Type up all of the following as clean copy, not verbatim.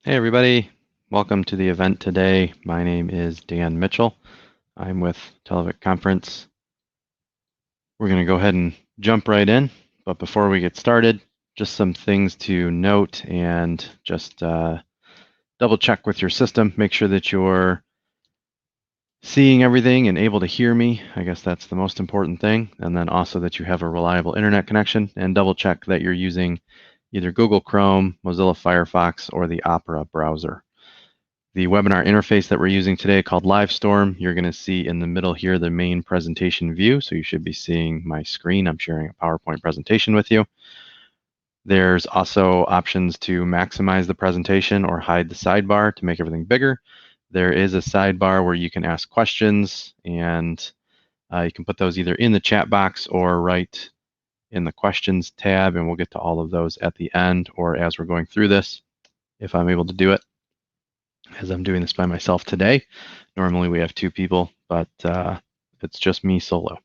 Hey everybody, welcome to the event today. My name is Dan Mitchell. I'm with Televic Conference. We're going to go ahead and jump right in, but before we get started, just some things to note and just double check with your system. Make sure that you're seeing everything and able to hear me. I guess that's the most important thing. And then also that you have a reliable internet connection, and double check that you're using either Google Chrome, Mozilla Firefox, or the Opera browser. The webinar interface that we're using today called Livestorm, you're going to see in the middle here the main presentation view. So you should be seeing my screen. I'm sharing a PowerPoint presentation with you. There's also options to maximize the presentation or hide the sidebar to make everything bigger. There is a sidebar where you can ask questions, and you can put those either in the chat box or right in the questions tab, and we'll get to all of those at the end or as we're going through this, if I'm able to do it, as I'm doing this by myself today. Normally we have two people, but it's just me solo.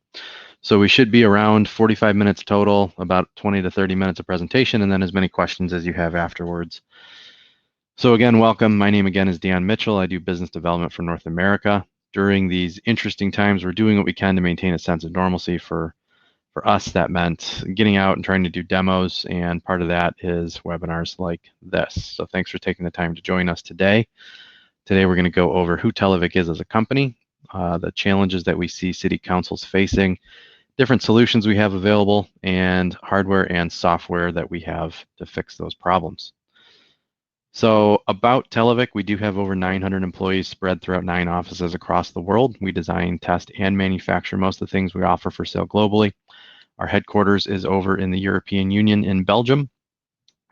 So we should be around 45 minutes total, about 20 to 30 minutes of presentation, and then as many questions as you have afterwards. So again, welcome. My name again is Dan Mitchell. I do business development for North America. During these interesting times, we're doing what we can to maintain a sense of normalcy. For us, that meant getting out and trying to do demos, and part of that is webinars like this. So thanks for taking the time to join us today. Today we're going to go over who Televic is as a company, the challenges that we see city councils facing, different solutions we have available, and hardware and software that we have to fix those problems. So about Televic, we do have over 900 employees spread throughout 9 offices across the world. We design, test, and manufacture most of the things we offer for sale globally. Our headquarters is over in the European Union in Belgium,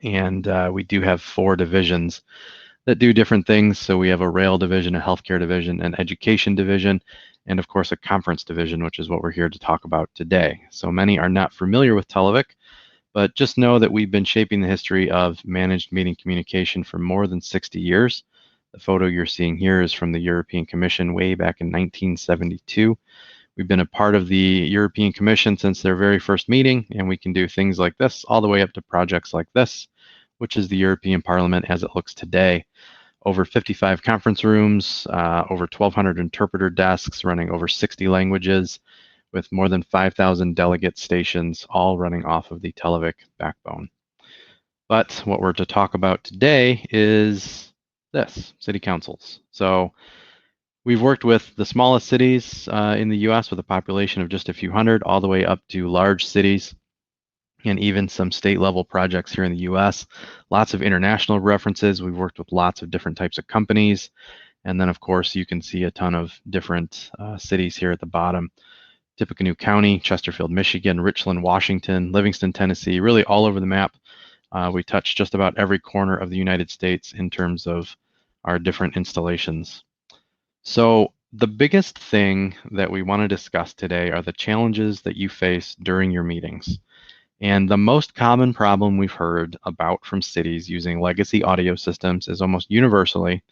and we do have 4 divisions that do different things. So we have a rail division, a healthcare division, an education division, and of course a conference division, which is what we're here to talk about today. So many are not familiar with Televic, but just know that we've been shaping the history of managed meeting communication for more than 60 years. The photo you're seeing here is from the European Commission way back in 1972. We've been a part of the European Commission since their very first meeting, and we can do things like this all the way up to projects like this, which is the European Parliament as it looks today. Over 55 conference rooms, over 1,200 interpreter desks running over 60 languages, with more than 5,000 delegate stations, all running off of the Televic backbone. But what we're to talk about today is this, city councils. So we've worked with the smallest cities in the US with a population of just a few hundred, all the way up to large cities, and even some state level projects here in the US. Lots of international references. We've worked with lots of different types of companies. And then of course you can see a ton of different cities here at the bottom. Tippecanoe County, Chesterfield, Michigan, Richland, Washington, Livingston, Tennessee, really all over the map. We touch just about every corner of the United States in terms of our different installations. So the biggest thing that we want to discuss today are the challenges that you face during your meetings. And the most common problem we've heard about from cities using legacy audio systems is almost universally,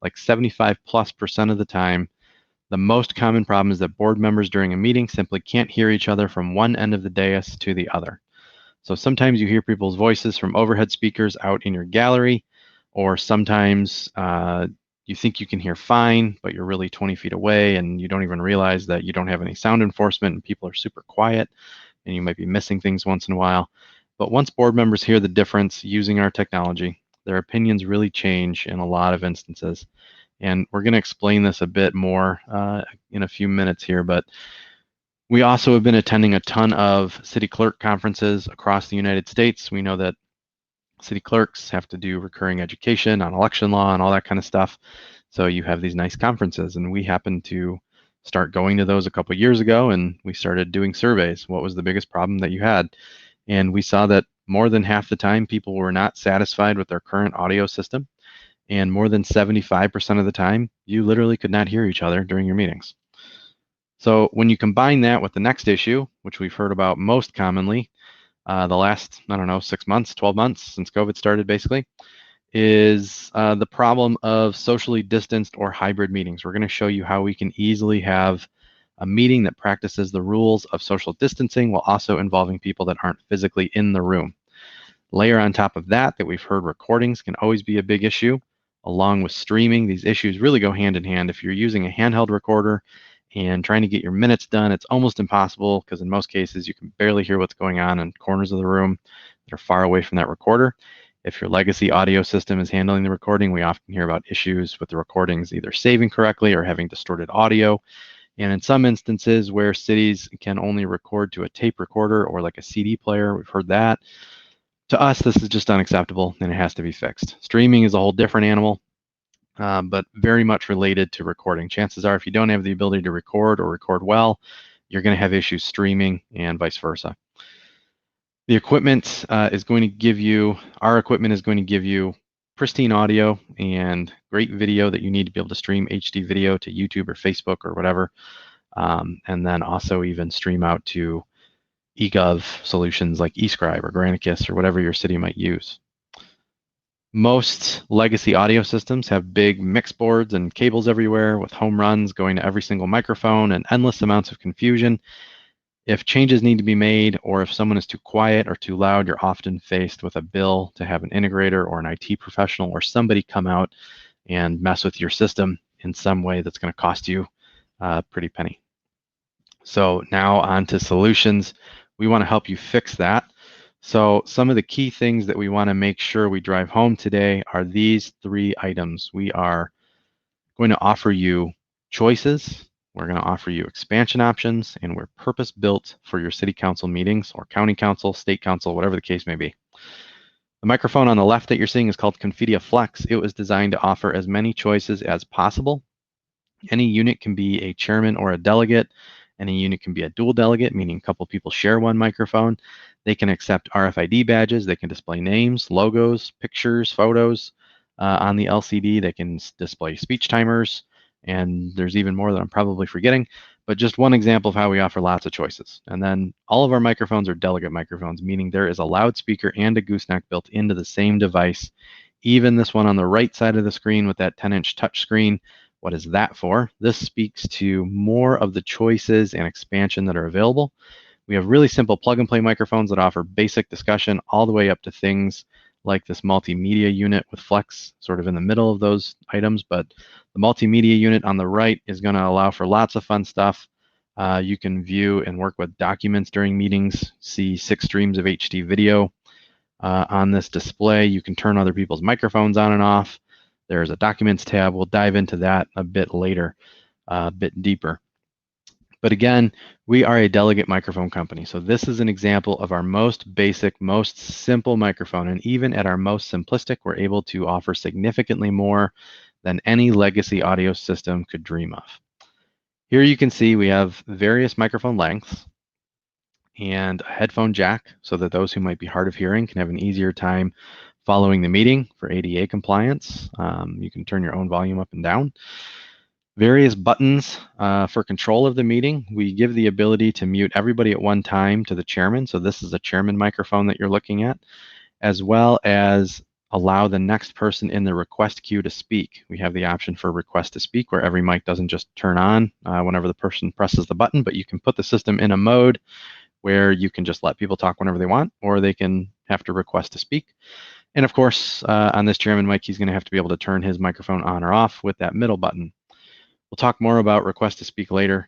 like 75+% of the time, the most common problem is that board members during a meeting simply can't hear each other from one end of the dais to the other. So sometimes you hear people's voices from overhead speakers out in your gallery, or sometimes you think you can hear fine, but you're really 20 feet away and you don't even realize that you don't have any sound enforcement and people are super quiet and you might be missing things once in a while. But once board members hear the difference using our technology, their opinions really change in a lot of instances. And we're going to explain this a bit more in a few minutes here, but we also have been attending a ton of city clerk conferences across the United States. We know that city clerks have to do recurring education on election law and all that kind of stuff. So you have these nice conferences, and we happened to start going to those a couple of years ago, and we started doing surveys. What was the biggest problem that you had? And we saw that more than half the time people were not satisfied with their current audio system. And more than 75% of the time, you literally could not hear each other during your meetings. So when you combine that with the next issue, which we've heard about most commonly, the last, 6 months, 12 months since COVID started basically, is the problem of socially distanced or hybrid meetings. We're going to show you how we can easily have a meeting that practices the rules of social distancing while also involving people that aren't physically in the room. Layer on top of that we've heard recordings can always be a big issue. along with streaming. These issues really go hand in hand. If you're using a handheld recorder and trying to get your minutes done, it's almost impossible because in most cases you can barely hear what's going on in corners of the room that are far away from that recorder. If your legacy audio system is handling the recording, we often hear about issues with the recordings either saving correctly or having distorted audio. And in some instances where cities can only record to a tape recorder or like a CD player, we've heard that. To us, this is just unacceptable and it has to be fixed. Streaming is a whole different animal, but very much related to recording. Chances are if you don't have the ability to record or record well, you're going to have issues streaming and vice versa. The equipment is going to give you, our equipment is going to give you pristine audio and great video that you need to be able to stream HD video to YouTube or Facebook or whatever, and then also even stream out to eGov solutions like eScribe or Granicus or whatever your city might use. Most legacy audio systems have big mix boards and cables everywhere with home runs going to every single microphone and endless amounts of confusion. If changes need to be made or if someone is too quiet or too loud, you're often faced with a bill to have an integrator or an IT professional or somebody come out and mess with your system in some way that's going to cost you a pretty penny. So now on to solutions. We want to help you fix that. So some of the key things that we want to make sure we drive home today are these 3 items. We are going to offer you choices. We're going to offer you expansion options, and we're purpose-built for your city council meetings or county council, state council, whatever the case may be. The microphone on the left that you're seeing is called Confidea Flex. It was designed to offer as many choices as possible. Any unit can be a chairman or a delegate. Any unit can be a dual delegate, meaning a couple people share one microphone. They can accept RFID badges. They can display names, logos, pictures, photos on the LCD. They can display speech timers. And there's even more that I'm probably forgetting, but just one example of how we offer lots of choices. And then all of our microphones are delegate microphones, meaning there is a loudspeaker and a gooseneck built into the same device. Even this one on the right side of the screen with that 10-inch touch screen, what is that for? This speaks to more of the choices and expansion that are available. We have really simple plug-and-play microphones that offer basic discussion all the way up to things like this multimedia unit with Flex sort of in the middle of those items, but the multimedia unit on the right is going to allow for lots of fun stuff. You can view and work with documents during meetings, see 6 streams of HD video on this display. You can turn other people's microphones on and off. There's a documents tab. We'll dive into that a bit later, a bit deeper. But again, we are a delegate microphone company. So this is an example of our most basic, most simple microphone. And even at our most simplistic, we're able to offer significantly more than any legacy audio system could dream of. Here you can see we have various microphone lengths and a headphone jack so that those who might be hard of hearing can have an easier time following the meeting for ADA compliance. You can turn your own volume up and down. Various buttons for control of the meeting. We give the ability to mute everybody at one time to the chairman. So this is a chairman microphone that you're looking at, as well as allow the next person in the request queue to speak. We have the option for request to speak where every mic doesn't just turn on whenever the person presses the button, but you can put the system in a mode where you can just let people talk whenever they want, or they can have to request to speak. And of course, on this chairman mic, he's going to have to be able to turn his microphone on or off with that middle button. We'll talk more about request to speak later.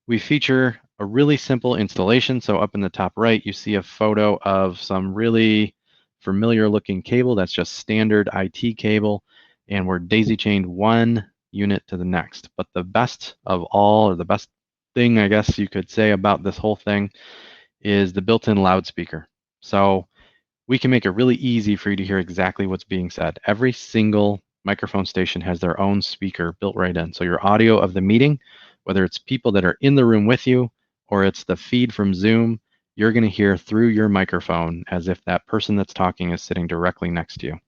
We feature a really simple installation. So up in the top right, you see a photo of some really familiar looking cable. That's just standard IT cable. And we're daisy chained one unit to the next. But the best of all, or the best thing I guess you could say about this whole thing is the built-in loudspeaker. So we can make it really easy for you to hear exactly what's being said. Every single microphone station has their own speaker built right in. So your audio of the meeting, whether it's people that are in the room with you or it's the feed from Zoom, you're going to hear through your microphone as if that person that's talking is sitting directly next to you.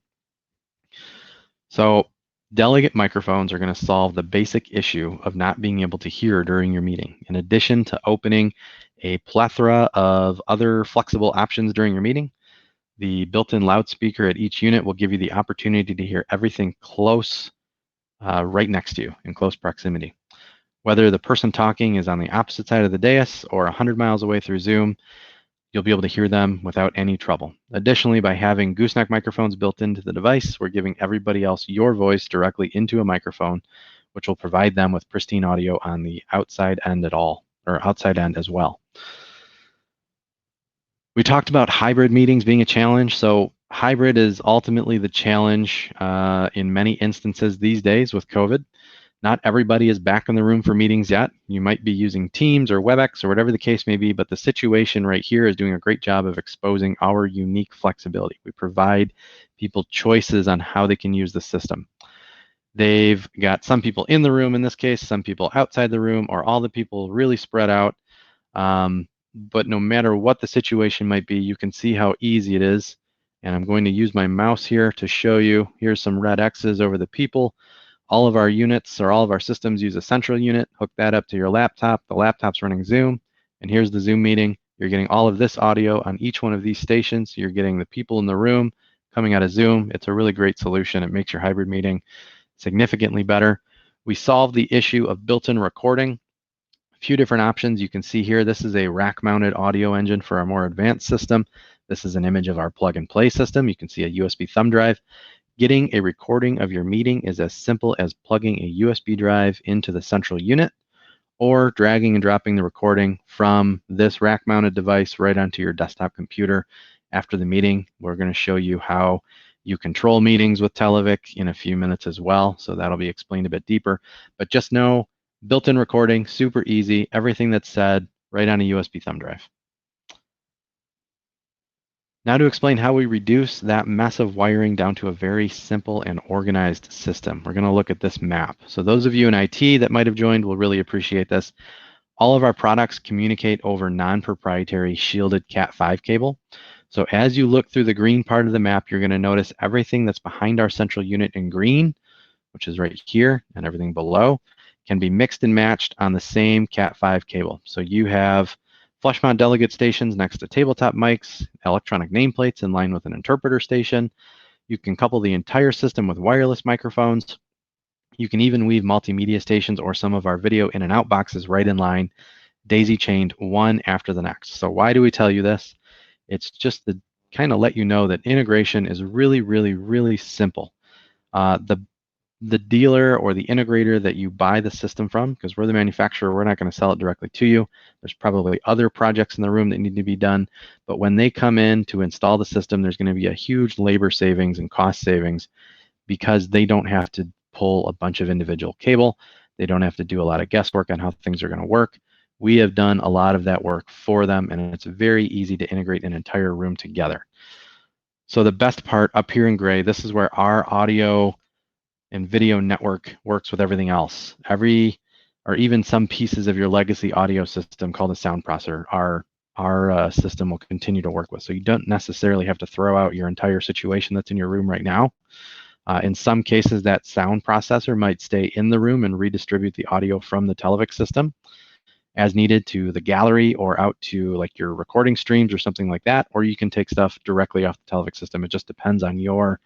So delegate microphones are going to solve the basic issue of not being able to hear during your meeting. In addition to opening a plethora of other flexible options during your meeting, the built-in loudspeaker at each unit will give you the opportunity to hear everything close, right next to you in close proximity. Whether the person talking is on the opposite side of the dais or 100 miles away through Zoom, you'll be able to hear them without any trouble. Additionally, by having gooseneck microphones built into the device, we're giving everybody else your voice directly into a microphone, which will provide them with pristine audio on the outside end outside end as well. We talked about hybrid meetings being a challenge. So hybrid is ultimately the challenge in many instances these days with COVID. Not everybody is back in the room for meetings yet. You might be using Teams or WebEx or whatever the case may be, but the situation right here is doing a great job of exposing our unique flexibility. We provide people choices on how they can use the system. They've got some people in the room in this case, some people outside the room, or all the people really spread out. But no matter what the situation might be, you can see how easy it is. And I'm going to use my mouse here to show you. Here's some red X's over the people. All of our units or all of our systems use a central unit. Hook that up to your laptop. The laptop's running Zoom. And here's the Zoom meeting. You're getting all of this audio on each one of these stations. You're getting the people in the room coming out of Zoom. It's a really great solution. It makes your hybrid meeting significantly better. We solved the issue of built-in recording. A few different options you can see here. This is a rack-mounted audio engine for our more advanced system. This is an image of our plug-and-play system. You can see a USB thumb drive. Getting a recording of your meeting is as simple as plugging a USB drive into the central unit or dragging and dropping the recording from this rack-mounted device right onto your desktop computer. After the meeting, we're going to show you how you control meetings with Televic in a few minutes as well, so that'll be explained a bit deeper. But just know, built-in recording, super easy, everything that's said right on a USB thumb drive. Now to explain how we reduce that mess of wiring down to a very simple and organized system. We're going to look at this map. So those of you in IT that might have joined will really appreciate this. All of our products communicate over non-proprietary shielded Cat5 cable. So as you look through the green part of the map, you're going to notice everything that's behind our central unit in green, which is right here, and everything below, can be mixed and matched on the same Cat5 cable. So you have flush mount delegate stations next to tabletop mics, electronic nameplates in line with an interpreter station. You can couple the entire system with wireless microphones. You can even weave multimedia stations or some of our video in and out boxes right in line, daisy chained one after the next. So why do we tell you this? It's just to kind of let you know that integration is really, really, really simple. The dealer or the integrator that you buy the system from, because we're the manufacturer, we're not going to sell it directly to you. There's probably other projects in the room that need to be done, but when they come in to install the system, there's going to be a huge labor savings and cost savings because they don't have to pull a bunch of individual cable. They don't have to do a lot of guesswork on how things are going to work. We have done a lot of that work for them, and it's very easy to integrate an entire room together. So the best part up here in gray, this is where our audio and video network works with everything else. Or even some pieces of your legacy audio system called a sound processor, our system will continue to work with. So you don't necessarily have to throw out your entire situation that's in your room right now. In some cases, that sound processor might stay in the room and redistribute the audio from the Televic system as needed to the gallery or out to like your recording streams or something like that, or you can take stuff directly off the Televic system. It just depends on your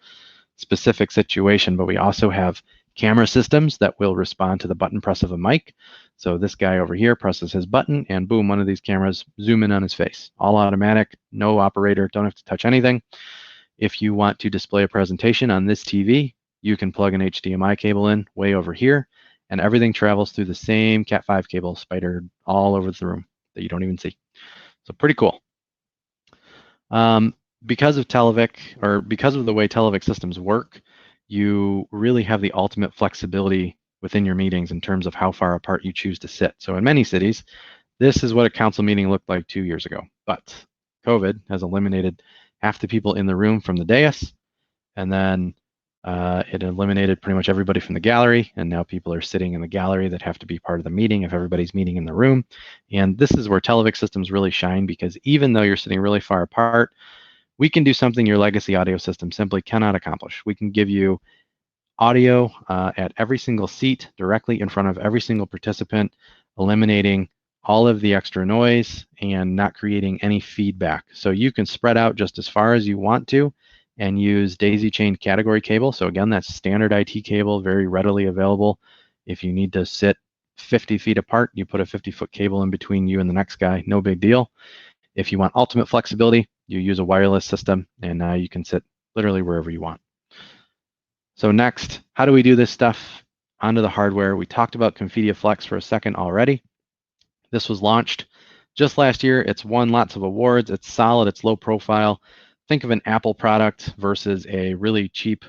specific situation. But we also have camera systems that will respond to the button press of a mic. So this guy over here presses his button and boom, one of these cameras zoom in on his face. All automatic, no operator, don't have to touch anything. If you want to display a presentation on this TV, you can plug an HDMI cable in way over here, and everything travels through the same Cat5 cable spidered all over the room that you don't even see. So pretty cool. Because of Televic, or because of the way Televic systems work, you really have the ultimate flexibility within your meetings in terms of how far apart you choose to sit. So in many cities, this is what a council meeting looked like 2 years ago. But COVID has eliminated half the people in the room from the dais, and then it eliminated pretty much everybody from the gallery, and now people are sitting in the gallery that have to be part of the meeting if everybody's meeting in the room. And this is where Televic systems really shine, because even though you're sitting really far apart, we can do something your legacy audio system simply cannot accomplish. We can give you audio at every single seat directly in front of every single participant, eliminating all of the extra noise and not creating any feedback. So you can spread out just as far as you want to and use daisy chained category cable. So again, that's standard IT cable, very readily available. If you need to sit 50 feet apart, you put a 50-foot cable in between you and the next guy, no big deal. If you want ultimate flexibility, you use a wireless system, and now you can sit literally wherever you want. So next, how do we do this stuff onto the hardware? We talked about Confidea Flex for a second already. This was launched just last year. It's won lots of awards. It's solid. It's low profile. Think of an Apple product versus a really cheap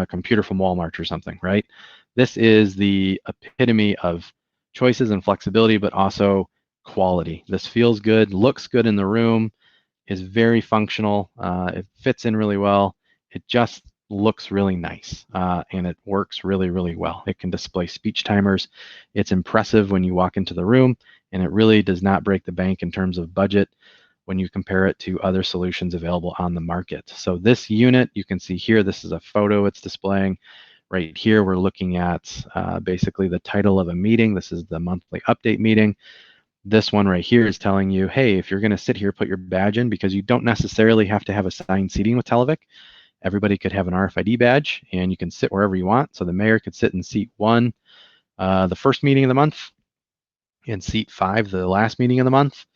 computer from Walmart or something, right? This is the epitome of choices and flexibility, but also quality. This feels good, looks good in the room, is very functional. It fits in really well. It just looks really nice, and it works really, really well. It can display speech timers. It's impressive when you walk into the room, and it really does not break the bank in terms of budget when you compare it to other solutions available on the market. So this unit, you can see here, this is a photo it's displaying. Right here, we're looking at basically the title of a meeting. This is the monthly update meeting. This one right here is telling you, hey, if you're going to sit here, put your badge in, because you don't necessarily have to have assigned seating with Televic. Everybody could have an RFID badge, and you can sit wherever you want. So the mayor could sit in seat 1, the first meeting of the month, and seat 5, the last meeting of the month,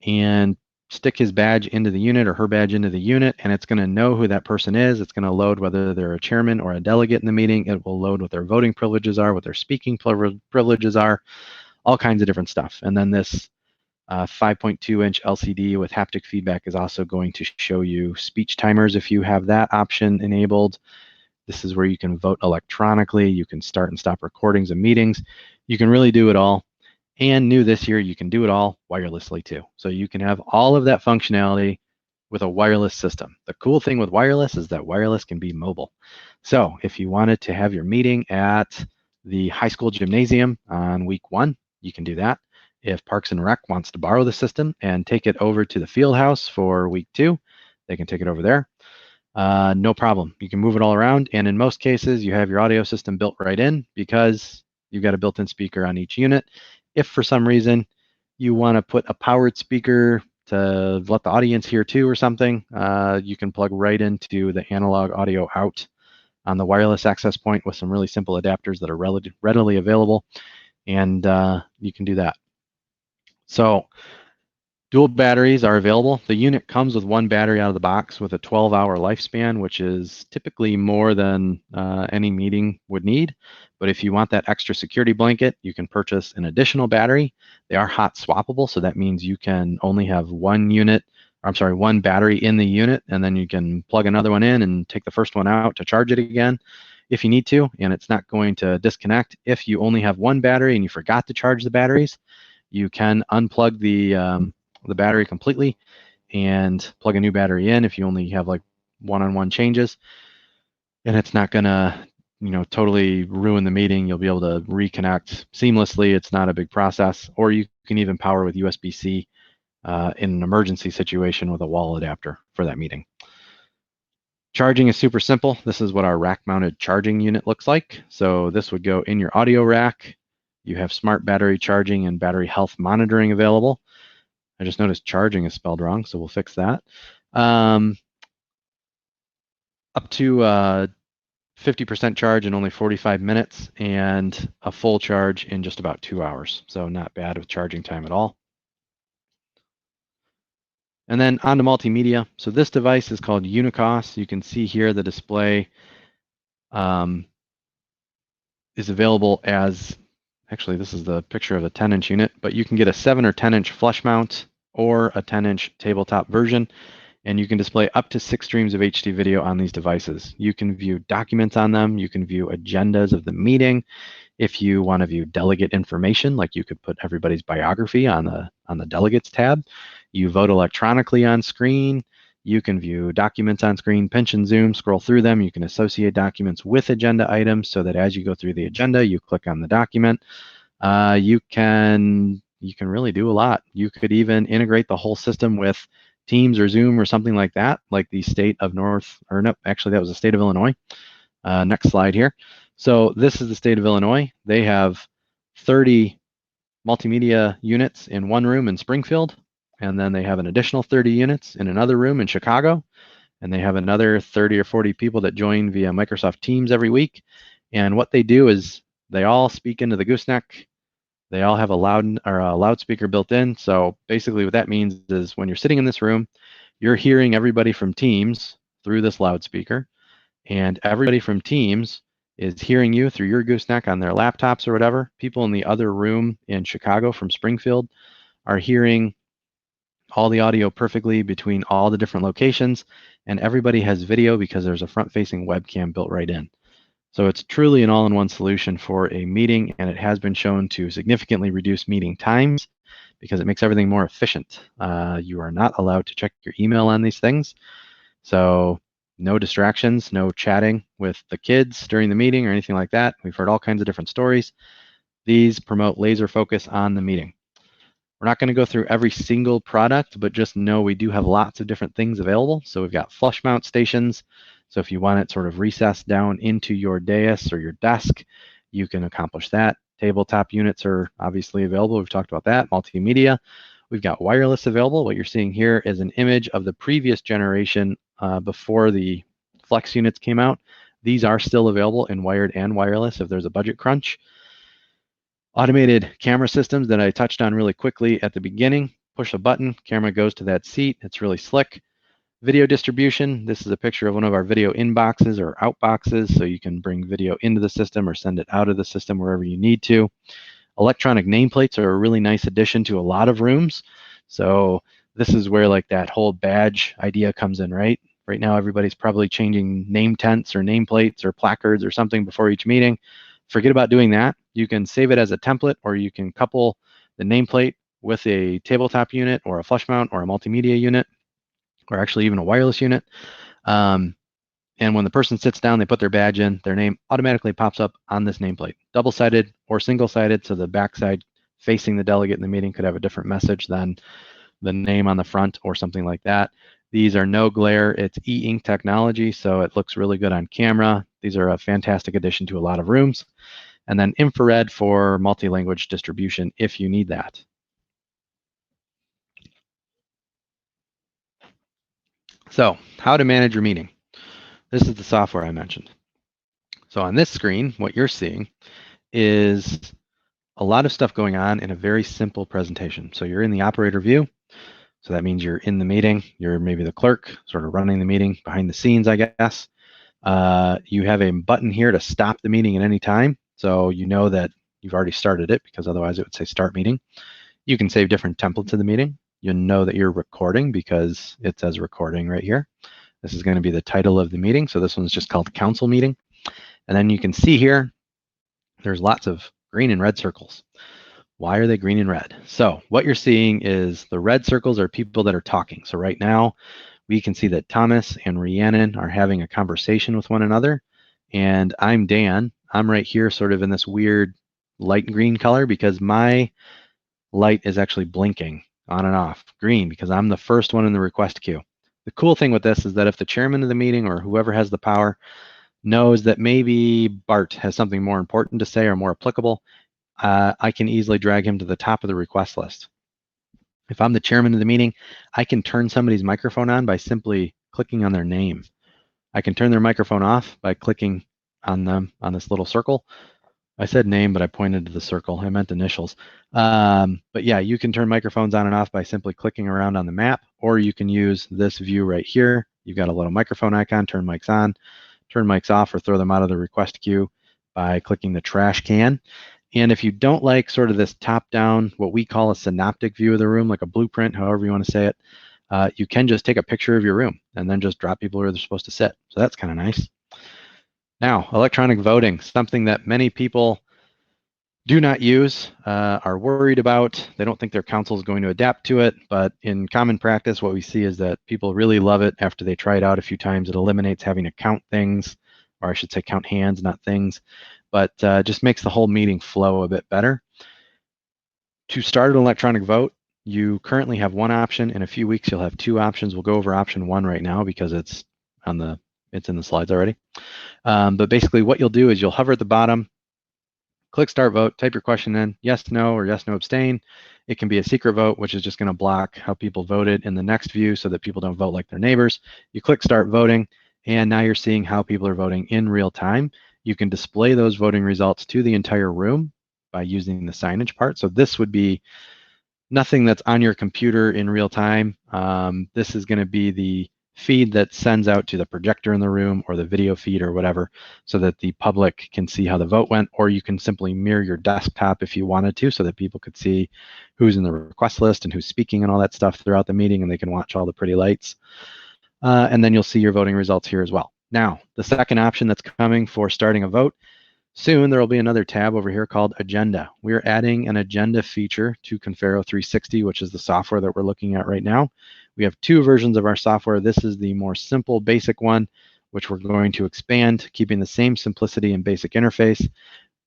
and stick his badge into the unit or her badge into the unit, and it's going to know who that person is. It's going to load whether they're a chairman or a delegate in the meeting. It will load what their voting privileges are, what their speaking privileges are, all kinds of different stuff. And then this 5.2-inch LCD with haptic feedback is also going to show you speech timers if you have that option enabled. This is where you can vote electronically. You can start and stop recordings of meetings. You can really do it all. And new this year, you can do it all wirelessly too. So you can have all of that functionality with a wireless system. The cool thing with wireless is that wireless can be mobile. So if you wanted to have your meeting at the high school gymnasium on week 1, you can do that. If Parks and Rec wants to borrow the system and take it over to the field house for week 2, they can take it over there. No problem. You can move it all around. And in most cases, you have your audio system built right in because you've got a built-in speaker on each unit. If for some reason you want to put a powered speaker to let the audience hear too or something, you can plug right into the analog audio out on the wireless access point with some really simple adapters that are readily available, and you can do that. So dual batteries are available. The unit comes with 1 battery out of the box with a 12-hour lifespan, which is typically more than any meeting would need. But if you want that extra security blanket, you can purchase an additional battery. They are hot swappable, so that means you can only have 1 battery in the unit, and then you can plug another one in and take the first one out to charge it again if you need to, and it's not going to disconnect. If you only have 1 battery and you forgot to charge the batteries, you can unplug the battery completely and plug a new battery in if you only have like one-on-one changes, and it's not gonna totally ruin the meeting. You'll be able to reconnect seamlessly. It's not a big process. Or you can even power with USB-C in an emergency situation with a wall adapter for that meeting. Charging is super simple. This is what our rack-mounted charging unit looks like. So this would go in your audio rack. You have smart battery charging and battery health monitoring available. I just noticed charging is spelled wrong, so we'll fix that. Up to 50% charge in only 45 minutes and a full charge in just about 2 hours. So not bad with charging time at all. And then on to multimedia. So this device is called Unicos. You can see here the display is available as, actually this is the picture of a 10-inch unit, but you can get a 7 or 10-inch flush mount or a 10-inch tabletop version, and you can display up to 6 streams of HD video on these devices. You can view documents on them. You can view agendas of the meeting. If you want to view delegate information, like you could put everybody's biography on the delegates tab. You vote electronically on screen. You can view documents on screen, pinch and zoom, scroll through them. You can associate documents with agenda items so that as you go through the agenda, you click on the document. You can really do a lot. You could even integrate the whole system with Teams or Zoom or something like that, like the state of actually that was the state of Illinois. Next slide here. So this is the state of Illinois. They have 30 multimedia units in one room in Springfield, and then they have an additional 30 units in another room in Chicago, and they have another 30 or 40 people that join via Microsoft Teams every week. And what they do is they all speak into the gooseneck They all have a loudspeaker built in. So basically what that means is when you're sitting in this room, you're hearing everybody from Teams through this loudspeaker, and everybody from Teams is hearing you through your gooseneck on their laptops or whatever. People in the other room in Chicago from Springfield are hearing all the audio perfectly between all the different locations, and everybody has video because there's a front-facing webcam built right in. So it's truly an all-in-one solution for a meeting, and it has been shown to significantly reduce meeting times because it makes everything more efficient. You are not allowed to check your email on these things. So no distractions, no chatting with the kids during the meeting or anything like that. We've heard all kinds of different stories. These promote laser focus on the meeting. We're not going to go through every single product, but just know we do have lots of different things available. So we've got flush mount stations. So if you want it sort of recessed down into your dais or your desk, you can accomplish that. Tabletop units are obviously available. We've talked about that. Multimedia. We've got wireless available. What you're seeing here is an image of the previous generation before the Flex units came out. These are still available in wired and wireless if there's a budget crunch. Automated camera systems that I touched on really quickly at the beginning. Push a button, camera goes to that seat. It's really slick. Video distribution. This is a picture of one of our video inboxes or outboxes, so you can bring video into the system or send it out of the system wherever you need to. Electronic nameplates are a really nice addition to a lot of rooms. So this is where like that whole badge idea comes in, right? Right now, everybody's probably changing name tents or nameplates or placards or something before each meeting. Forget about doing that. You can save it as a template, or you can couple the nameplate with a tabletop unit or a flush mount or a multimedia unit, or actually even a wireless unit. And when the person sits down, they put their badge in, their name automatically pops up on this nameplate, double-sided or single-sided, so the backside facing the delegate in the meeting could have a different message than the name on the front or something like that. These are no glare. It's e-ink technology, so it looks really good on camera. These are a fantastic addition to a lot of rooms. And then infrared for multi-language distribution if you need that. So how to manage your meeting. This is the software I mentioned. So on this screen, what you're seeing is a lot of stuff going on in a very simple presentation. So you're in the operator view. So that means you're in the meeting. You're maybe the clerk, sort of running the meeting behind the scenes, I guess. You have a button here to stop the meeting at any time. So you know that you've already started it, because otherwise it would say start meeting. You can save different templates of the meeting. You'll know that you're recording because it says recording right here. This is going to be the title of the meeting. So this one's just called council meeting. And then you can see here, there's lots of green and red circles. Why are they green and red? So what you're seeing is the red circles are people that are talking. So right now we can see that Thomas and Rhiannon are having a conversation with one another. And I'm Dan. I'm right here sort of in this weird light green color because my light is actually blinking on and off green because I'm the first one in the request queue. The cool thing with this is that if the chairman of the meeting or whoever has the power knows that maybe Bart has something more important to say or more applicable, I can easily drag him to the top of the request list. If I'm the chairman of the meeting, I can turn somebody's microphone on by simply clicking on their name. I can turn their microphone off by clicking on them on this little circle. I said name, but I pointed to the circle. I meant initials. But yeah, you can turn microphones on and off by simply clicking around on the map, or you can use this view right here. You've got a little microphone icon, turn mics on, turn mics off, or throw them out of the request queue by clicking the trash can. And if you don't like sort of this top-down, what we call a synoptic view of the room, like a blueprint, however you want to say it, you can just take a picture of your room and then just drop people where they're supposed to sit. So that's kind of nice. Now, electronic voting, something that many people do not use, are worried about. They don't think their council is going to adapt to it, but in common practice, what we see is that people really love it after they try it out a few times. It eliminates having to count things, or I should say count hands, not things, but just makes the whole meeting flow a bit better. To start an electronic vote, you currently have one option. In a few weeks, you'll have two options. We'll go over option one right now because it's in the slides already. But basically what you'll do is you'll hover at the bottom, click start vote, type your question in, yes, no, or yes, no, abstain. It can be a secret vote, which is just going to block how people voted in the next view so that people don't vote like their neighbors. You click start voting, and now you're seeing how people are voting in real time. You can display those voting results to the entire room by using the signage part. So this would be nothing that's on your computer in real time. This is going to be the feed that sends out to the projector in the room or the video feed or whatever, so that the public can see how the vote went, or you can simply mirror your desktop if you wanted to, so that people could see who's in the request list and who's speaking and all that stuff throughout the meeting, and they can watch all the pretty lights. And then you'll see your voting results here as well. Now, the second option that's coming for starting a vote, soon there will be another tab over here called Agenda. We're adding an agenda feature to Confidea 360, which is the software that we're looking at right now. We have two versions of our software. This is the more simple, basic one, which we're going to expand, keeping the same simplicity and basic interface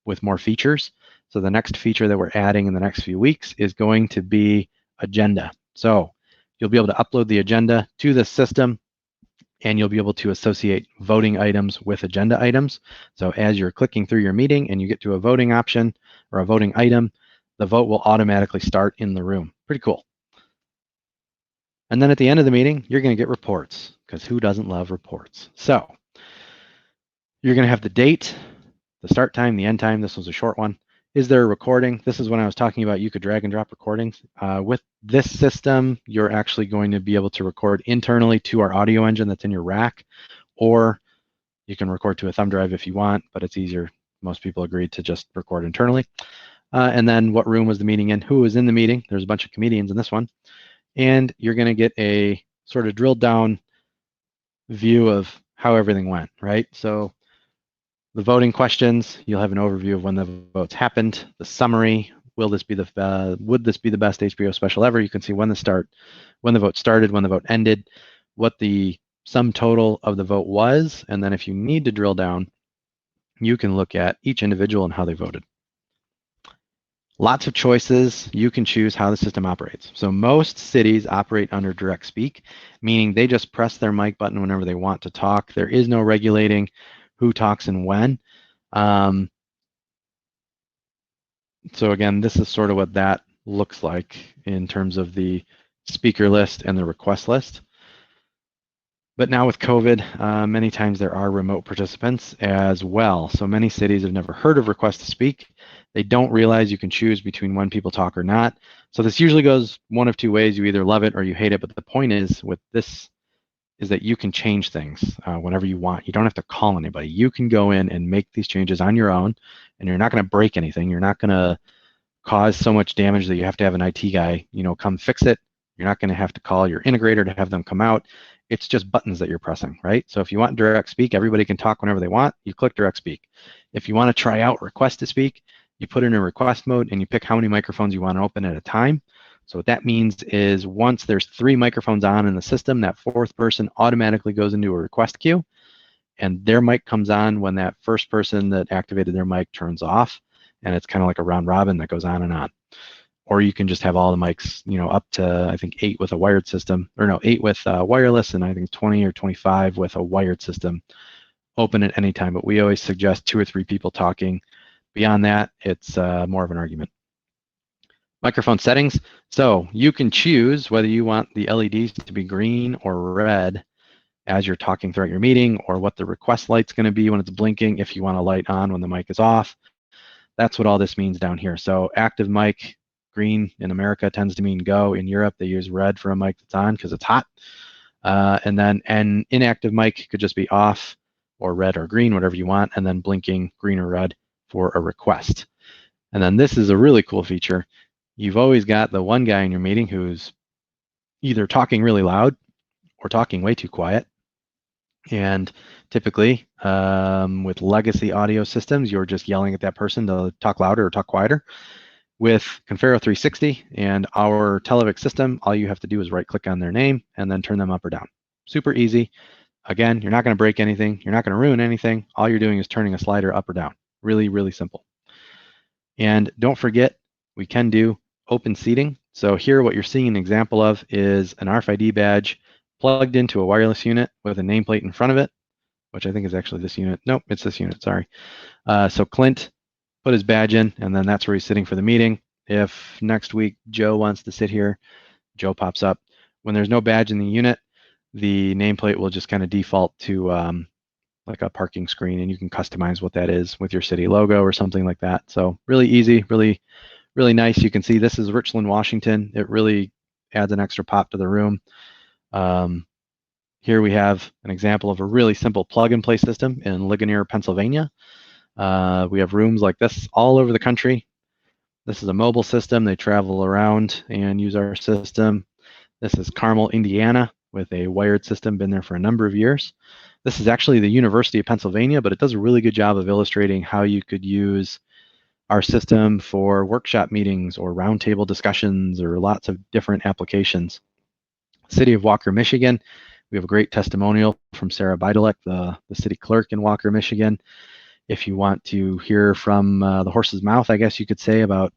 with more features. So the next feature that we're adding in the next few weeks is going to be Agenda. So you'll be able to upload the agenda to the system, and you'll be able to associate voting items with agenda items. So as you're clicking through your meeting and you get to a voting option or a voting item, the vote will automatically start in the room. Pretty cool. And then at the end of the meeting, you're going to get reports, because who doesn't love reports? So you're going to have the date, the start time, the end time. This was a short one. Is there a recording? This is when I was talking about you could drag and drop recordings. With this system, you're actually going to be able to record internally to our audio engine that's in your rack, or you can record to a thumb drive if you want, but it's easier. Most people agreed to just record internally. And then what room was the meeting in? Who was in the meeting? There's a bunch of comedians in this one. And you're going to get a sort of drilled down view of how everything went, right? So the voting questions, you'll have an overview of when the votes happened. The summary, would this be the best HBO special ever? You can see when the vote started, when the vote ended, what the sum total of the vote was, and then if you need to drill down, you can look at each individual and how they voted. Lots of choices. You can choose how the system operates. So most cities operate under direct speak, meaning they just press their mic button whenever they want to talk. There is no regulating who talks and when. So again, this is sort of what that looks like in terms of the speaker list and the request list. But now with COVID, many times there are remote participants as well. So many cities have never heard of request to speak. They don't realize you can choose between when people talk or not. So this usually goes one of two ways. You either love it or you hate it. But the point is with this is that you can change things whenever you want. You don't have to call anybody. You can go in and make these changes on your own, and you're not going to break anything. You're not going to cause so much damage that you have to have an IT guy, come fix it. You're not going to have to call your integrator to have them come out. It's just buttons that you're pressing, right? So if you want direct speak, everybody can talk whenever they want. You click direct speak. If you want to try out request to speak, you put it in a request mode and you pick how many microphones you want to open at a time. So what that means is once there's 3 microphones on in the system, that 4th person automatically goes into a request queue, and their mic comes on when that first person that activated their mic turns off, and it's kind of like a round robin that goes on and on. Or you can just have all the mics, up to, I think, 8 with a wired system, or no, 8 with wireless, and I think 20 or 25 with a wired system, open at any time. But we always suggest 2 or 3 people talking. Beyond that, it's more of an argument. Microphone settings. So you can choose whether you want the LEDs to be green or red as you're talking throughout your meeting, or what the request light's going to be when it's blinking, if you want a light on when the mic is off. That's what all this means down here. So active mic, green in America tends to mean go. In Europe, they use red for a mic that's on because it's hot. And then an inactive mic could just be off, or red or green, whatever you want, and then blinking green or red for a request. And then this is a really cool feature. You've always got the one guy in your meeting who's either talking really loud or talking way too quiet. And typically, with legacy audio systems, you're just yelling at that person to talk louder or talk quieter. With Confidea 360 and our Televic system, all you have to do is right-click on their name and then turn them up or down. Super easy. Again, you're not going to break anything. You're not going to ruin anything. All you're doing is turning a slider up or down. Really, really simple. And don't forget, we can do open seating. So here, what you're seeing an example of is an RFID badge plugged into a wireless unit with a nameplate in front of it, which I think is actually this unit. Nope, it's this unit, sorry. So Clint put his badge in, and then that's where he's sitting for the meeting. If next week Joe wants to sit here, Joe pops up. When there's no badge in the unit, the nameplate will just kind of default to like a parking screen, and you can customize what that is with your city logo or something like that. So really easy, really nice. You can see this is Richland, Washington. It really adds an extra pop to the room. Here we have an example of a really simple plug-and-play system in Ligonier, Pennsylvania. We have rooms like this all over the country. This is a mobile system. They travel around and use our system. This is Carmel, Indiana, with a wired system, been there for a number of years. This is actually the University of Pennsylvania, but it does a really good job of illustrating how you could use our system for workshop meetings or roundtable discussions or lots of different applications. City of Walker, Michigan. We have a great testimonial from Sarah Beidelek, the city clerk in Walker, Michigan. If you want to hear from the horse's mouth, I guess you could say, about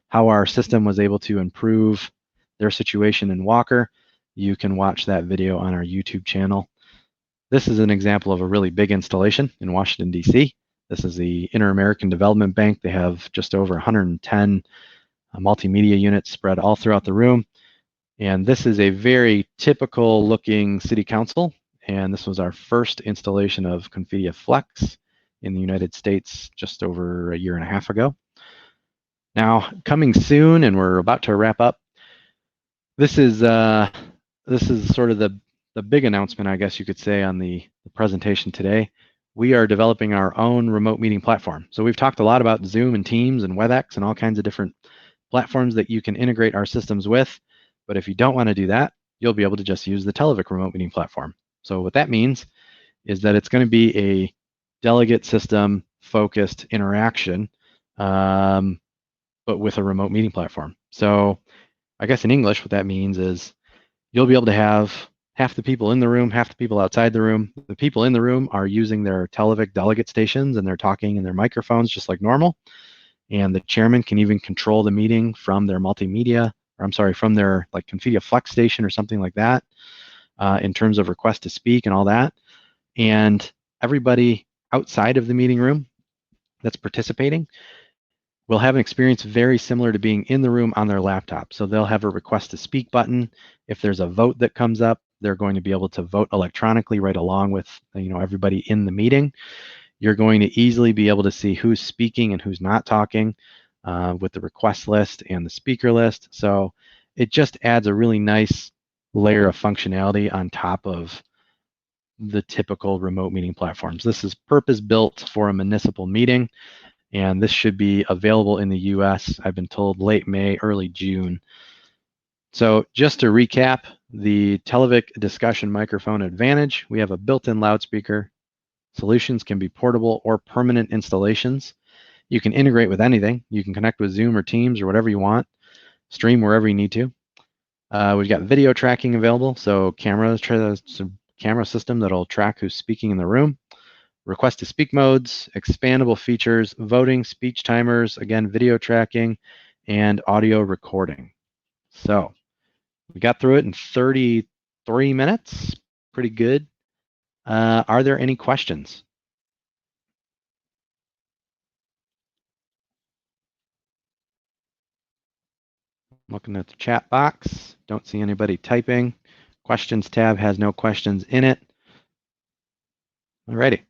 how our system was able to improve their situation in Walker, you can watch that video on our YouTube channel. This is an example of a really big installation in Washington, D.C. This is the Inter-American Development Bank. They have just over 110 multimedia units spread all throughout the room. And this is a very typical looking city council. And this was our first installation of Confidea Flex in the United States just over a year and a half ago. Now, coming soon, and we're about to wrap up, this is sort of the big announcement, I guess you could say, on the presentation today. We are developing our own remote meeting platform. So we've talked a lot about Zoom and Teams and WebEx and all kinds of different platforms that you can integrate our systems with. But if you don't want to do that, you'll be able to just use the Televic remote meeting platform. So what that means is that it's going to be a delegate system focused interaction, but with a remote meeting platform. So I guess in English, what that means is you'll be able to have half the people in the room, half the people outside the room. The people in the room are using their Televic delegate stations and they're talking in their microphones just like normal. And the chairman can even control the meeting from their multimedia, or I'm sorry, from their like Confidea Flex station or something like that, in terms of request to speak and all that. And everybody outside of the meeting room that's participating will have an experience very similar to being in the room on their laptop. So they'll have a request to speak button. If there's a vote that comes up, they're going to be able to vote electronically right along with everybody in the meeting. You're going to easily be able to see who's speaking and who's not talking with the request list and the speaker list. So it just adds a really nice layer of functionality on top of the typical remote meeting platforms. This is purpose-built for a municipal meeting, and this should be available in the US, I've been told, late May, early June. So just to recap, the Televic Discussion Microphone Advantage, we have a built-in loudspeaker. Solutions can be portable or permanent installations. You can integrate with anything. You can connect with Zoom or Teams or whatever you want, stream wherever you need to. We've got video tracking available, so camera system that'll track who's speaking in the room. Request to speak modes, expandable features, voting, speech timers, again, video tracking, and audio recording. So we got through it in 33 minutes, pretty good. Are there any questions? Looking at the chat box, don't see anybody typing. Questions tab has no questions in it. Alrighty.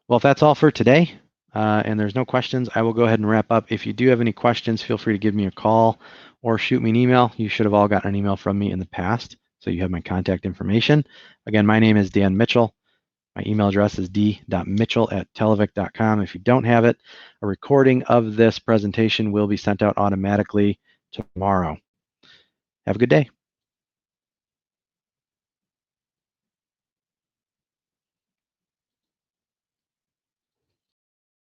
Well, if that's all for today, and there's no questions, I will go ahead and wrap up. If you do have any questions, feel free to give me a call or shoot me an email. You should have all gotten an email from me in the past, so you have my contact information. Again, my name is Dan Mitchell. My email address is d.mitchell@televic.com. If you don't have it, a recording of this presentation will be sent out automatically tomorrow. Have a good day.